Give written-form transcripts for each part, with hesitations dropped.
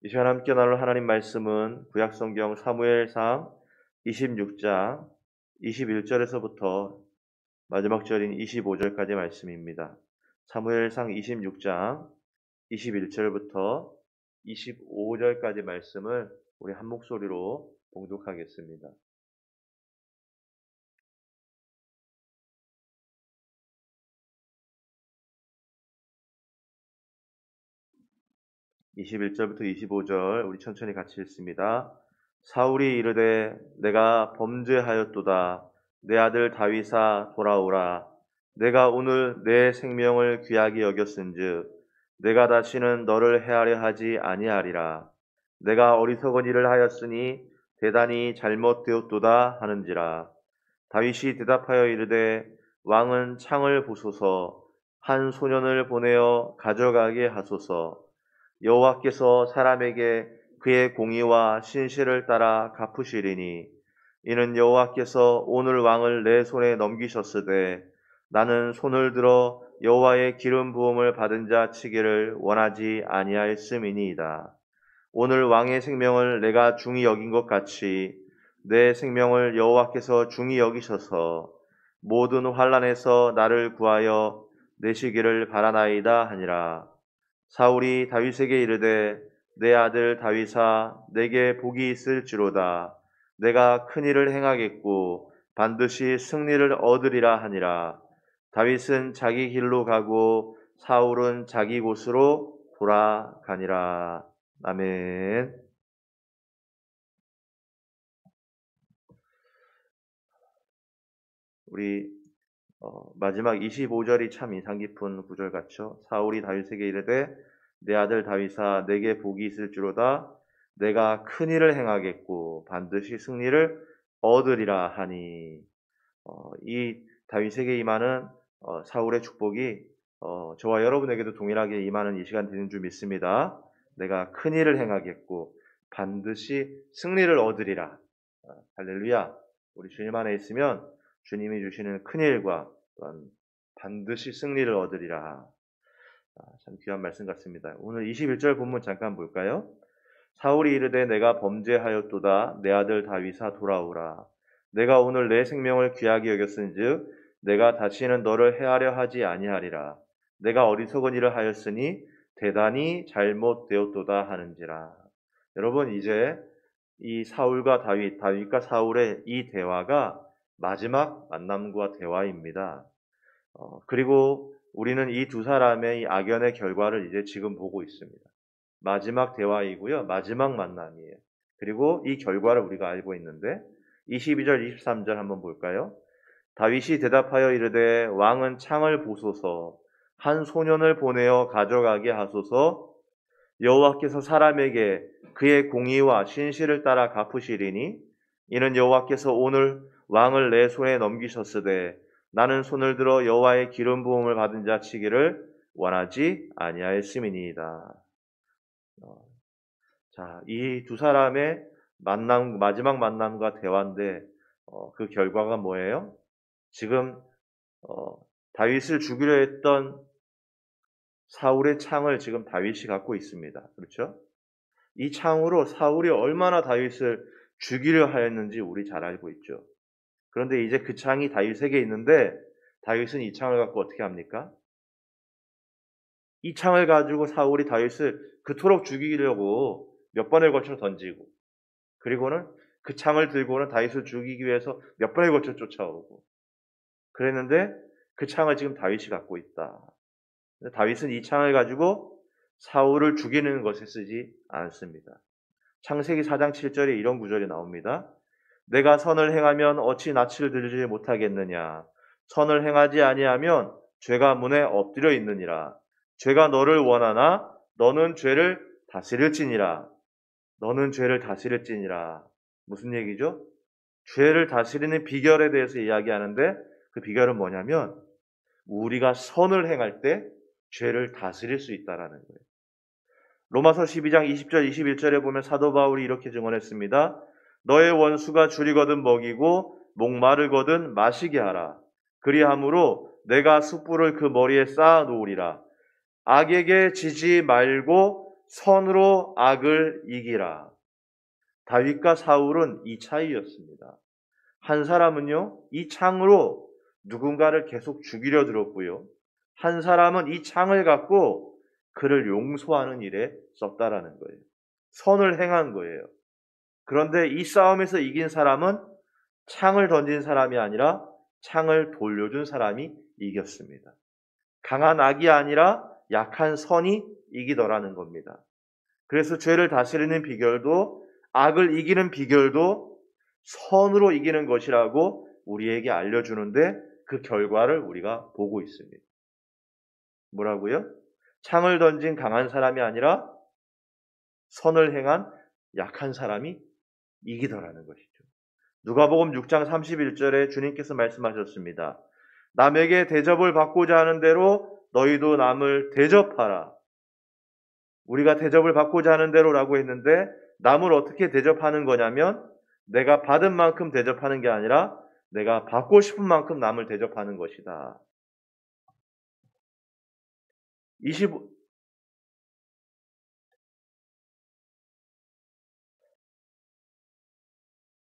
이 시간 함께 나눌 하나님 말씀은 구약성경 사무엘상 26장 21절에서부터 마지막 절인 25절까지 말씀입니다. 사무엘상 26장 21절부터 25절까지 말씀을 우리 한 목소리로 봉독하겠습니다. 21절부터 25절 우리 천천히 같이 읽습니다. 사울이 이르되 내가 범죄하였도다. 내 아들 다윗아 돌아오라. 내가 오늘 내 생명을 귀하게 여겼은즉 내가 다시는 너를 해하려 하지 아니하리라. 내가 어리석은 일을 하였으니 대단히 잘못되었도다 하는지라. 다윗이 대답하여 이르되 왕은 창을 부소서 한 소년을 보내어 가져가게 하소서. 여호와께서 사람에게 그의 공의와 신실을 따라 갚으시리니 이는 여호와께서 오늘 왕을 내 손에 넘기셨으되 나는 손을 들어 여호와의 기름 부음을 받은 자 치기를 원하지 아니하였음이니이다. 오늘 왕의 생명을 내가 중히 여긴 것 같이 내 생명을 여호와께서 중히 여기셔서 모든 환난에서 나를 구하여 내시기를 바라나이다 하니라. 사울이 다윗에게 이르되 내 아들 다윗아 내게 복이 있을지로다. 내가 큰 일을 행하겠고 반드시 승리를 얻으리라 하니라. 다윗은 자기 길로 가고 사울은 자기 곳으로 돌아가니라. 아멘. 우리 마지막 25절이 참 인상 깊은 구절 같죠. 사울이 다윗에게 이르되 내 아들 다윗아 내게 복이 있을지로다. 내가 큰 일을 행하겠고 반드시 승리를 얻으리라 하니 이 다윗에게 임하는 사울의 축복이 저와 여러분에게도 동일하게 임하는 이 시간 되는 줄 믿습니다. 내가 큰 일을 행하겠고 반드시 승리를 얻으리라. 할렐루야. 우리 주님 안에 있으면 주님이 주시는 큰 일과 또한 반드시 승리를 얻으리라. 참 귀한 말씀 같습니다. 오늘 21절 본문 잠깐 볼까요? 사울이 이르되 내가 범죄하였도다. 내 아들 다윗아 돌아오라. 내가 오늘 내 생명을 귀하게 여겼은즉 내가 다시는 너를 해하려 하지 아니하리라. 내가 어리석은 일을 하였으니 대단히 잘못되었도다 하는지라. 여러분 이제 이 사울과 다윗과 사울의 이 대화가 마지막 만남과 대화입니다. 그리고 우리는 이 두 사람의 이 악연의 결과를 이제 지금 보고 있습니다. 마지막 대화이고요. 마지막 만남이에요. 그리고 이 결과를 우리가 알고 있는데 22절, 23절 한번 볼까요? 다윗이 대답하여 이르되 왕은 창을 보소서 한 소년을 보내어 가져가게 하소서. 여호와께서 사람에게 그의 공의와 신실을 따라 갚으시리니 이는 여호와께서 오늘 왕을 내 손에 넘기셨으되 나는 손을 들어 여호와의 기름 부음을 받은 자 치기를 원하지 아니하였음이니이다. 자, 이 두 사람의 만남, 마지막 만남과 대화인데 그 결과가 뭐예요? 지금 다윗을 죽이려 했던 사울의 창을 지금 다윗이 갖고 있습니다. 그렇죠? 이 창으로 사울이 얼마나 다윗을 죽이려 하였는지 우리 잘 알고 있죠. 그런데 이제 그 창이 다윗에게 있는데 다윗은 이 창을 갖고 어떻게 합니까? 이 창을 가지고 사울이 다윗을 그토록 죽이려고 몇 번을 거쳐 던지고 그리고는 그 창을 들고는 다윗을 죽이기 위해서 몇 번을 거쳐 쫓아오고 그랬는데 그 창을 지금 다윗이 갖고 있다. 다윗은 이 창을 가지고 사울을 죽이는 것에 쓰지 않습니다. 창세기 4장 7절에 이런 구절이 나옵니다. 내가 선을 행하면 어찌 낯을 들지 못하겠느냐. 선을 행하지 아니하면 죄가 문에 엎드려 있느니라. 죄가 너를 원하나 너는 죄를 다스릴지니라. 너는 죄를 다스릴지니라. 무슨 얘기죠? 죄를 다스리는 비결에 대해서 이야기하는데 그 비결은 뭐냐면 우리가 선을 행할 때 죄를 다스릴 수 있다라는 거예요. 로마서 12장 20절 21절에 보면 사도 바울이 이렇게 증언했습니다. 너의 원수가 줄이거든 먹이고 목마르거든 마시게 하라. 그리함으로 내가 숯불을 그 머리에 쌓아 놓으리라. 악에게 지지 말고 선으로 악을 이기라. 다윗과 사울은 이 차이였습니다. 한 사람은요, 이 창으로 누군가를 계속 죽이려 들었고요. 한 사람은 이 창을 갖고 그를 용서하는 일에 썼다라는 거예요. 선을 행한 거예요. 그런데 이 싸움에서 이긴 사람은 창을 던진 사람이 아니라 창을 돌려준 사람이 이겼습니다. 강한 악이 아니라 약한 선이 이기더라는 겁니다. 그래서 죄를 다스리는 비결도, 악을 이기는 비결도 선으로 이기는 것이라고 우리에게 알려주는데, 그 결과를 우리가 보고 있습니다. 뭐라고요? 창을 던진 강한 사람이 아니라 선을 행한 약한 사람이 이기더라는 것이죠. 누가복음 6장 31절에 주님께서 말씀하셨습니다. 남에게 대접을 받고자 하는 대로 너희도 남을 대접하라. 우리가 대접을 받고자 하는 대로라고 했는데, 남을 어떻게 대접하는 거냐면 내가 받은 만큼 대접하는 게 아니라 내가 받고 싶은 만큼 남을 대접하는 것이다.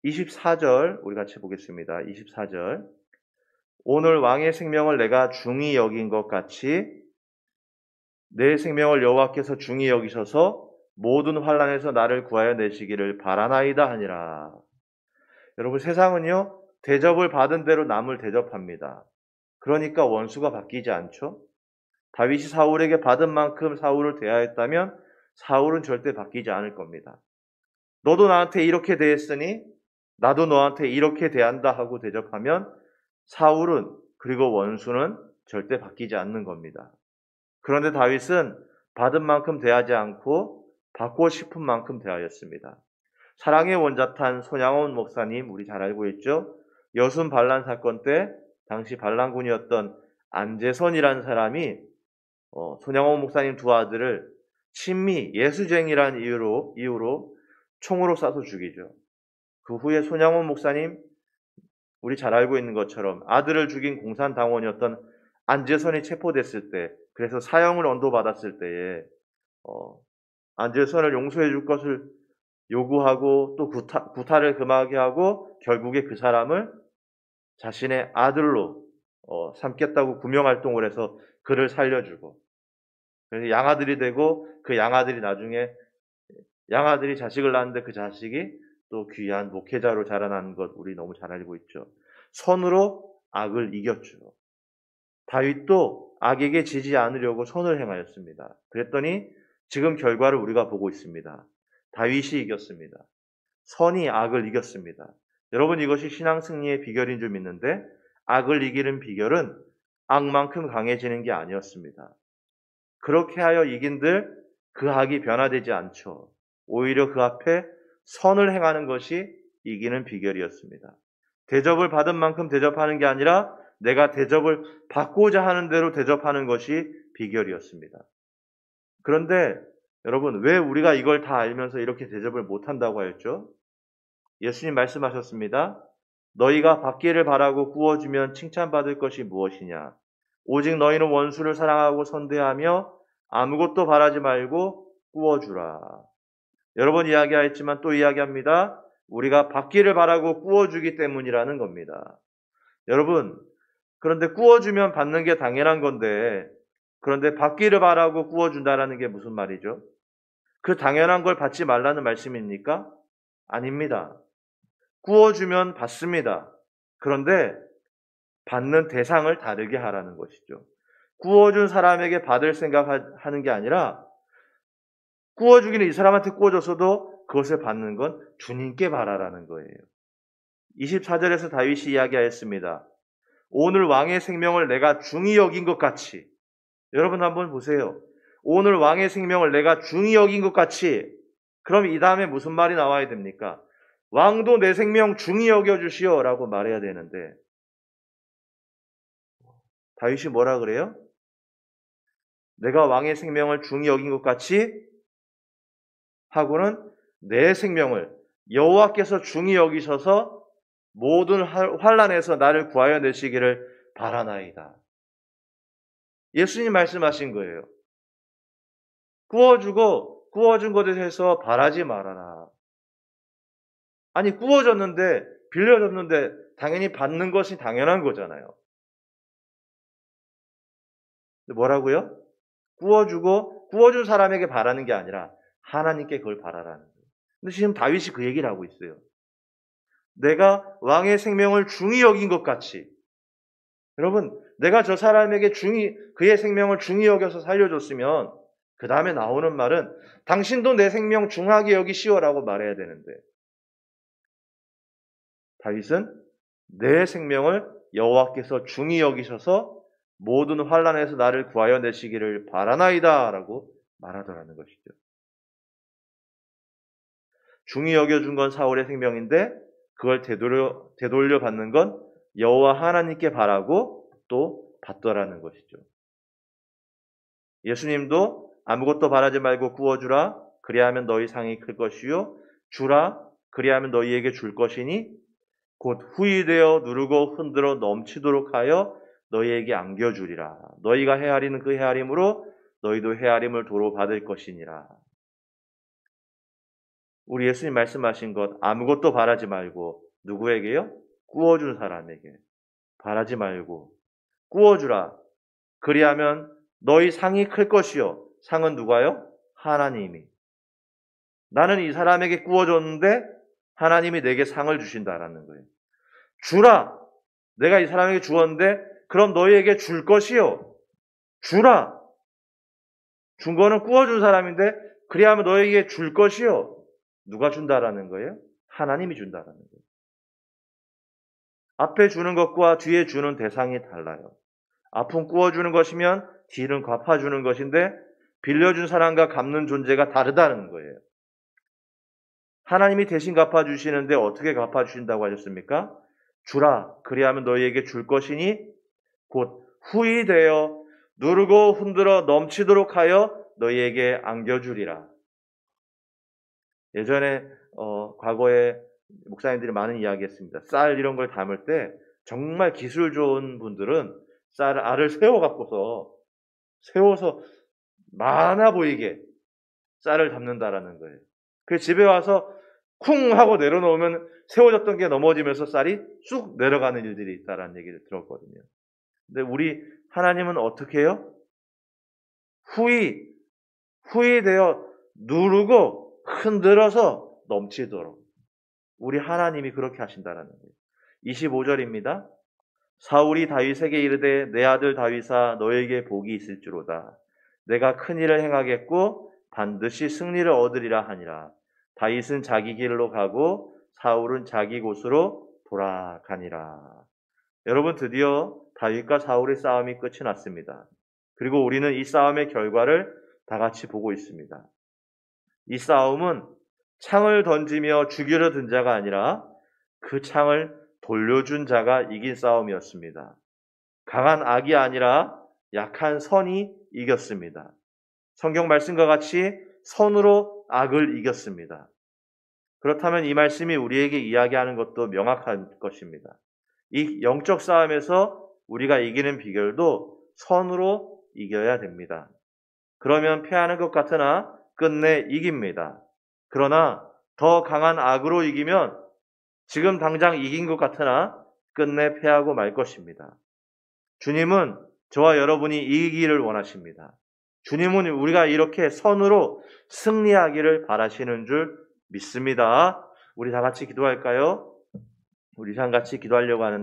24절 우리 같이 보겠습니다. 24절. 오늘 왕의 생명을 내가 중히 여긴 것 같이 내 생명을 여호와께서 중히 여기셔서 모든 환난에서 나를 구하여 내시기를 바라나이다 하니라. 여러분, 세상은요, 대접을 받은 대로 남을 대접합니다. 그러니까 원수가 바뀌지 않죠. 다윗이 사울에게 받은 만큼 사울을 대하였다면 사울은 절대 바뀌지 않을 겁니다. 너도 나한테 이렇게 대했으니 나도 너한테 이렇게 대한다 하고 대접하면 사울은, 그리고 원수는 절대 바뀌지 않는 겁니다. 그런데 다윗은 받은 만큼 대하지 않고 받고 싶은 만큼 대하였습니다. 사랑의 원자탄 손양원 목사님, 우리 잘 알고 있죠? 여순 반란 사건 때 당시 반란군이었던 안재선이라는 사람이 손양원 목사님 두 아들을 친미 예수쟁이라는 이유로 총으로 쏴서 죽이죠. 그 후에 손양원 목사님, 우리 잘 알고 있는 것처럼 아들을 죽인 공산당원이었던 안재선이 체포됐을 때, 그래서 사형을 언도받았을 때에 안재선을 용서해 줄 것을 요구하고 또 구타를 금하게 하고 결국에 그 사람을 자신의 아들로 삼겠다고 구명활동을 해서 그를 살려주고, 그래서 양아들이 되고, 그 양아들이 나중에 양아들이 자식을 낳았는데 그 자식이 또 귀한 목회자로 자라나는 것 우리 너무 잘 알고 있죠. 선으로 악을 이겼죠. 다윗도 악에게 지지 않으려고 선을 행하였습니다. 그랬더니 지금 결과를 우리가 보고 있습니다. 다윗이 이겼습니다. 선이 악을 이겼습니다. 여러분, 이것이 신앙 승리의 비결인 줄 믿는데, 악을 이기는 비결은 악만큼 강해지는 게 아니었습니다. 그렇게 하여 이긴들 그 악이 변화되지 않죠. 오히려 그 앞에 선을 행하는 것이 이기는 비결이었습니다. 대접을 받은 만큼 대접하는 게 아니라 내가 대접을 받고자 하는 대로 대접하는 것이 비결이었습니다. 그런데 여러분, 왜 우리가 이걸 다 알면서 이렇게 대접을 못한다고 하였죠? 예수님 말씀하셨습니다. 너희가 받기를 바라고 구워주면 칭찬받을 것이 무엇이냐? 오직 너희는 원수를 사랑하고 선대하며 아무것도 바라지 말고 구워주라. 여러 번 이야기하였지만 또 이야기합니다. 우리가 받기를 바라고 구워주기 때문이라는 겁니다. 여러분, 그런데 구워주면 받는 게 당연한 건데, 그런데 받기를 바라고 구워준다라는 게 무슨 말이죠? 그 당연한 걸 받지 말라는 말씀입니까? 아닙니다. 구워주면 받습니다. 그런데 받는 대상을 다르게 하라는 것이죠. 구워준 사람에게 받을 생각하는 게 아니라, 구워주기는 이 사람한테 구워줬어도 그것을 받는 건 주님께 바라라는 거예요. 24절에서 다윗이 이야기하였습니다. 오늘 왕의 생명을 내가 중히 여긴 것 같이. 여러분 한번 보세요. 오늘 왕의 생명을 내가 중히 여긴 것 같이. 그럼 이 다음에 무슨 말이 나와야 됩니까? 왕도 내 생명 중히 여겨주시오 라고 말해야 되는데, 다윗이 뭐라 그래요? 내가 왕의 생명을 중히 여긴 것 같이 하고는 내 생명을 여호와께서 중히 여기셔서 모든 환난에서 나를 구하여 내시기를 바라나이다. 예수님 말씀하신 거예요. 구워주고 구워준 것에 대해서 바라지 말아라. 아니, 구워줬는데, 빌려줬는데 당연히 받는 것이 당연한 거잖아요. 뭐라고요? 구워준 사람에게 바라는 게 아니라 하나님께 그걸 바라라는 거예요. 근데 지금 다윗이 그 얘기를 하고 있어요. 내가 왕의 생명을 중히 여긴 것 같이. 여러분, 내가 저 사람에게 그의 생명을 중히 여겨서 살려줬으면 그 다음에 나오는 말은 당신도 내 생명 중하게 여기시오라고 말해야 되는데, 다윗은 내 생명을 여호와께서 중히 여기셔서 모든 환난에서 나를 구하여 내시기를 바라나이다 라고 말하더라는 것이죠. 중히 여겨준 건 사울의 생명인데 그걸 되돌려 받는 건 여호와 하나님께 바라고 또 받더라는 것이죠. 예수님도 아무것도 바라지 말고 구워주라. 그리하면 너희 상이 클 것이요. 주라. 그리하면 너희에게 줄 것이니 곧 후이되어 누르고 흔들어 넘치도록 하여 너희에게 안겨주리라. 너희가 헤아리는 그 헤아림으로 너희도 헤아림을 도로 받을 것이니라. 우리 예수님 말씀하신 것 아무것도 바라지 말고 누구에게요? 구워준 사람에게 바라지 말고 구워주라. 그리하면 너희 상이 클 것이요. 상은 누가요? 하나님이. 나는 이 사람에게 구워줬는데 하나님이 내게 상을 주신다라는 거예요. 주라. 내가 이 사람에게 주었는데 그럼 너희에게 줄 것이요. 주라. 준 거는 구워준 사람인데 그리하면 너희에게 줄 것이요. 누가 준다라는 거예요? 하나님이 준다라는 거예요. 앞에 주는 것과 뒤에 주는 대상이 달라요. 앞은 구워주는 것이면 뒤는 갚아주는 것인데 빌려준 사람과 갚는 존재가 다르다는 거예요. 하나님이 대신 갚아주시는데 어떻게 갚아주신다고 하셨습니까? 주라. 그리하면 너희에게 줄 것이니 곧 후이되어 누르고 흔들어 넘치도록 하여 너희에게 안겨주리라. 예전에 과거에 목사님들이 많은 이야기했습니다. 쌀 이런 걸 담을 때 정말 기술 좋은 분들은 알을 세워서 많아 보이게 쌀을 담는다라는 거예요. 그 집에 와서 쿵 하고 내려놓으면 세워졌던 게 넘어지면서 쌀이 쑥 내려가는 일들이 있다라는 얘기를 들었거든요. 근데 우리 하나님은 어떻게 해요? 후이되어 누르고 흔들어서 넘치도록. 우리 하나님이 그렇게 하신다라는 거예요. 25절입니다. 사울이 다윗에게 이르되 내 아들 다윗아 너에게 복이 있을지로다. 내가 큰 일을 행하겠고 반드시 승리를 얻으리라 하니라. 다윗은 자기 길로 가고 사울은 자기 곳으로 돌아가니라. 여러분, 드디어 다윗과 사울의 싸움이 끝이 났습니다. 그리고 우리는 이 싸움의 결과를 다 같이 보고 있습니다. 이 싸움은 창을 던지며 죽이려 든 자가 아니라 그 창을 돌려준 자가 이긴 싸움이었습니다. 강한 악이 아니라 약한 선이 이겼습니다. 성경 말씀과 같이 선으로 악을 이겼습니다. 그렇다면 이 말씀이 우리에게 이야기하는 것도 명확한 것입니다. 이 영적 싸움에서 우리가 이기는 비결도 선으로 이겨야 됩니다. 그러면 패하는 것 같으나 끝내 이깁니다. 그러나 더 강한 악으로 이기면 지금 당장 이긴 것 같으나 끝내 패하고 말 것입니다. 주님은 저와 여러분이 이기기를 원하십니다. 주님은 우리가 이렇게 선으로 승리하기를 바라시는 줄 믿습니다. 우리 다 같이 기도할까요? 우리 다 같이 기도하려고 하는데